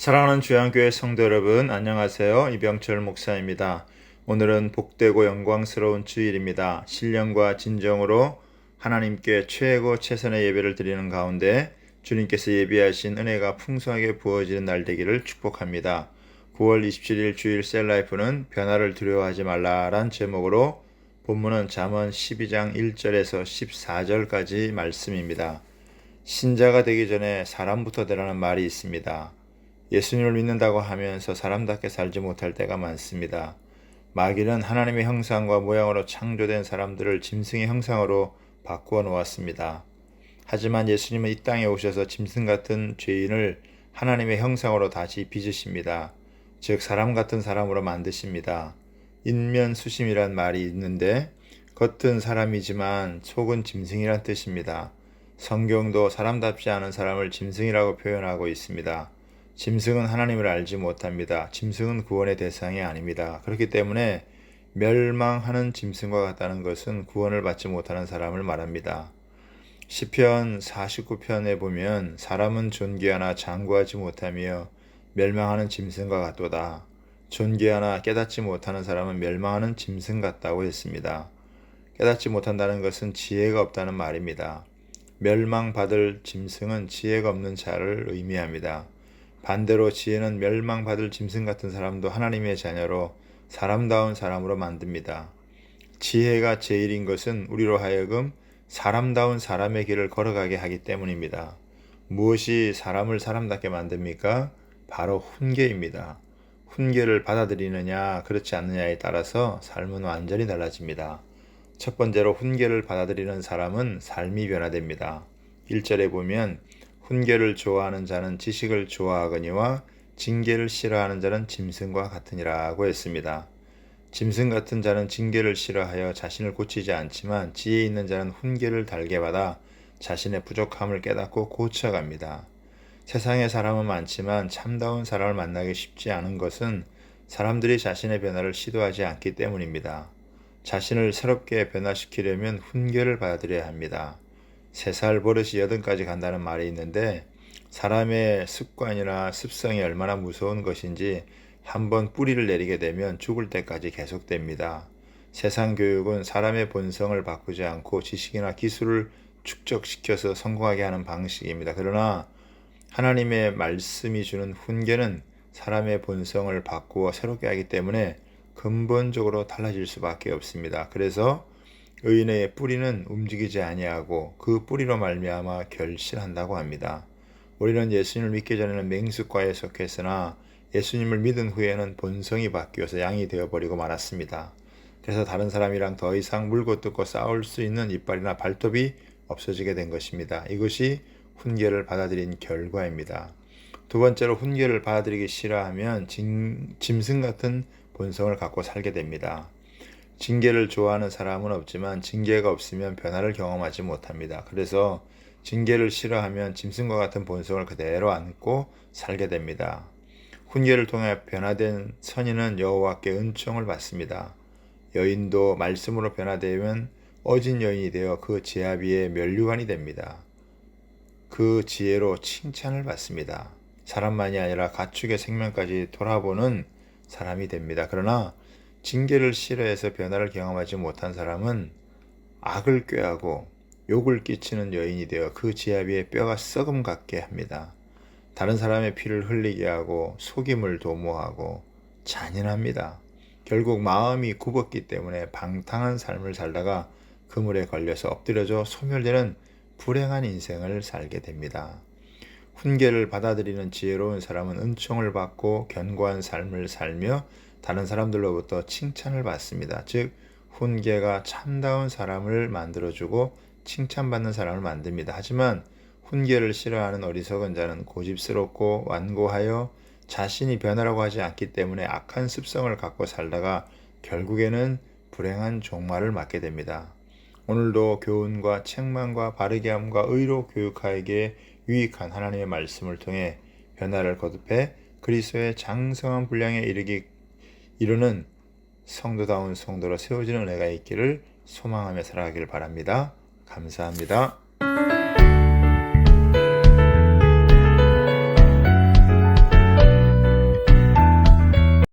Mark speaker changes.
Speaker 1: 사랑하는 주양교회 성도 여러분, 안녕하세요. 이병철 목사입니다. 오늘은 복되고 영광스러운 주일입니다. 신령과 진정으로 하나님께 최고 최선의 예배를 드리는 가운데 주님께서 예비하신 은혜가 풍성하게 부어지는 날 되기를 축복합니다. 9월 27일 주일 셀라이프는 변화를 두려워하지 말라란 제목으로 본문은 잠언 12장 1절에서 14절까지 말씀입니다. 신자가 되기 전에 사람부터 되라는 말이 있습니다. 예수님을 믿는다고 하면서 사람답게 살지 못할 때가 많습니다. 마귀는 하나님의 형상과 모양으로 창조된 사람들을 짐승의 형상으로 바꾸어 놓았습니다. 하지만 예수님은 이 땅에 오셔서 짐승 같은 죄인을 하나님의 형상으로 다시 빚으십니다. 즉 사람 같은 사람으로 만드십니다. 인면수심이란 말이 있는데 겉은 사람이지만 속은 짐승이란 뜻입니다. 성경도 사람답지 않은 사람을 짐승이라고 표현하고 있습니다. 짐승은 하나님을 알지 못합니다. 짐승은 구원의 대상이 아닙니다. 그렇기 때문에 멸망하는 짐승과 같다는 것은 구원을 받지 못하는 사람을 말합니다. 시편 49편에 보면 사람은 존귀하나 장구하지 못하며 멸망하는 짐승과 같도다. 존귀하나 깨닫지 못하는 사람은 멸망하는 짐승 같다고 했습니다. 깨닫지 못한다는 것은 지혜가 없다는 말입니다. 멸망받을 짐승은 지혜가 없는 자를 의미합니다. 반대로 지혜는 멸망받을 짐승 같은 사람도 하나님의 자녀로 사람다운 사람으로 만듭니다. 지혜가 제일인 것은 우리로 하여금 사람다운 사람의 길을 걸어가게 하기 때문입니다. 무엇이 사람을 사람답게 만듭니까? 바로 훈계입니다. 훈계를 받아들이느냐 그렇지 않느냐에 따라서 삶은 완전히 달라집니다. 첫 번째로 훈계를 받아들이는 사람은 삶이 변화됩니다. 1절에 보면 훈계를 좋아하는 자는 지식을 좋아하거니와 징계를 싫어하는 자는 짐승과 같으니라고 했습니다. 짐승 같은 자는 징계를 싫어하여 자신을 고치지 않지만 지혜 있는 자는 훈계를 달게 받아 자신의 부족함을 깨닫고 고쳐갑니다. 세상에 사람은 많지만 참다운 사람을 만나기 쉽지 않은 것은 사람들이 자신의 변화를 시도하지 않기 때문입니다. 자신을 새롭게 변화시키려면 훈계를 받아들여야 합니다. 3살 버릇이 80까지 간다는 말이 있는데 사람의 습관이나 습성이 얼마나 무서운 것인지 한번 뿌리를 내리게 되면 죽을 때까지 계속됩니다. 세상 교육은 사람의 본성을 바꾸지 않고 지식이나 기술을 축적시켜서 성공하게 하는 방식입니다. 그러나 하나님의 말씀이 주는 훈계는 사람의 본성을 바꾸어 새롭게 하기 때문에 근본적으로 달라질 수밖에 없습니다. 그래서 의인의 뿌리는 움직이지 아니하고 그 뿌리로 말미암아 결실한다고 합니다. 우리는 예수님을 믿기 전에는 맹수과에 속했으나 예수님을 믿은 후에는 본성이 바뀌어서 양이 되어버리고 말았습니다. 그래서 다른 사람이랑 더 이상 물고 뜯고 싸울 수 있는 이빨이나 발톱이 없어지게 된 것입니다. 이것이 훈계를 받아들인 결과입니다. 두 번째로 훈계를 받아들이기 싫어하면 짐승 같은 본성을 갖고 살게 됩니다. 징계를 좋아하는 사람은 없지만 징계가 없으면 변화를 경험하지 못합니다. 그래서 징계를 싫어하면 짐승과 같은 본성을 그대로 안고 살게 됩니다. 훈계를 통해 변화된 선인은 여호와께 은총을 받습니다. 여인도 말씀으로 변화되면 어진 여인이 되어 그 제아비의 면류관이 됩니다. 그 지혜로 칭찬을 받습니다. 사람만이 아니라 가축의 생명까지 돌아보는 사람이 됩니다. 그러나 징계를 싫어해서 변화를 경험하지 못한 사람은 악을 꾀하고 욕을 끼치는 여인이 되어 그 지아비의 뼈가 썩음 같게 합니다. 다른 사람의 피를 흘리게 하고 속임을 도모하고 잔인합니다. 결국 마음이 굽었기 때문에 방탕한 삶을 살다가 그물에 걸려서 엎드려져 소멸되는 불행한 인생을 살게 됩니다. 훈계를 받아들이는 지혜로운 사람은 은총을 받고 견고한 삶을 살며 다른 사람들로부터 칭찬을 받습니다. 즉 훈계가 참다운 사람을 만들어주고 칭찬받는 사람을 만듭니다. 하지만 훈계를 싫어하는 어리석은 자는 고집스럽고 완고하여 자신이 변하라고 하지 않기 때문에 악한 습성을 갖고 살다가 결국에는 불행한 종말을 맞게 됩니다. 오늘도 교훈과 책망과 바르게 함과 의로 교육하에게 유익한 하나님의 말씀을 통해 변화를 거듭해 그리스도의 장성한 분량에 이르는 성도다운 성도로 세워지는 은혜가 있기를 소망하며 살아가기를 바랍니다. 감사합니다.